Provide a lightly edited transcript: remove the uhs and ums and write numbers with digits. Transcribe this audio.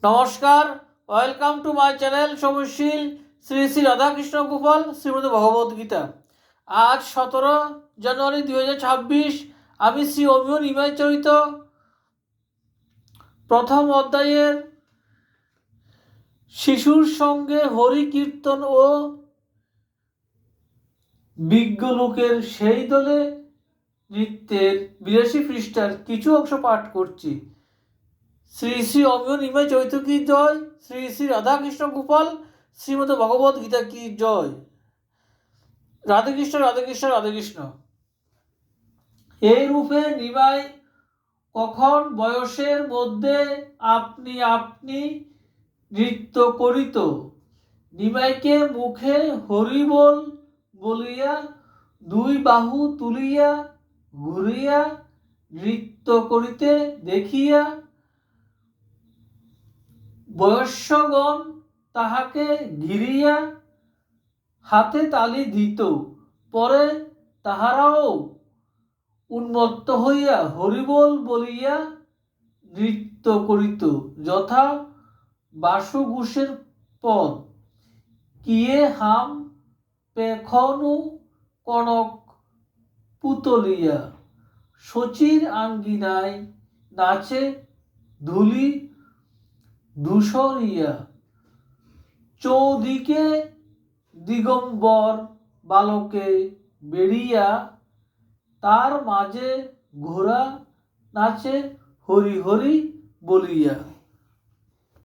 নমস্কার, welcome to my channel সমশীল শ্রী শ্রী রাধাকৃষ্ণ গোপাল শ্রীমদ ভগবদ গীতা। আজ 17 জানুয়ারি 2026। আমি শ্রী অমিয় নিমাই চরিত প্রথম অধ্যায়ের শিশুর সঙ্গে হরি কীর্তন ও বিজ্ঞ লোকের সেই দলে নৃত্যের 82 পৃষ্ঠার কিছু অংশ পাঠ করছি। শ্রী শ্রী অমিয় নিমাই চৈত্য কি জয়, শ্রী শ্রী রাধাকৃষ্ণ গোপাল শ্রীমদ ভগবদ গীতা কি জয়। রাধে কৃষ্ণ রাধে কৃষ্ণ রাধে কৃষ্ণ। এই রূপে নিমাই কখন বয়সের মধ্যে আপনি আপনি নৃত্য করিত। নিমাইকে মুখে হরিবোল বলিয়া দুই বাহু তুলিয়া ঘুরিয়া নৃত্য করিতে দেখিয়া বয়স্যগণ তাহাকে ঘিরিয়া হাতে তালি দিত। পরে তাহারাও উন্মত্ত হইয়া হরিবোল বলিয়া নৃত্য করিত, যথা বাসুঘোষের পদ কিয়ে হাম পেখনু কনক পুতলিয়া, শচীর আঙ্গিনায় নাচে ধুলি ধূসরিয়া, চৌদিকে দিগম্বর বালকে বেরিয়া, তার মাঝে ঘোড়া নাচে হরি হরি বলিয়া।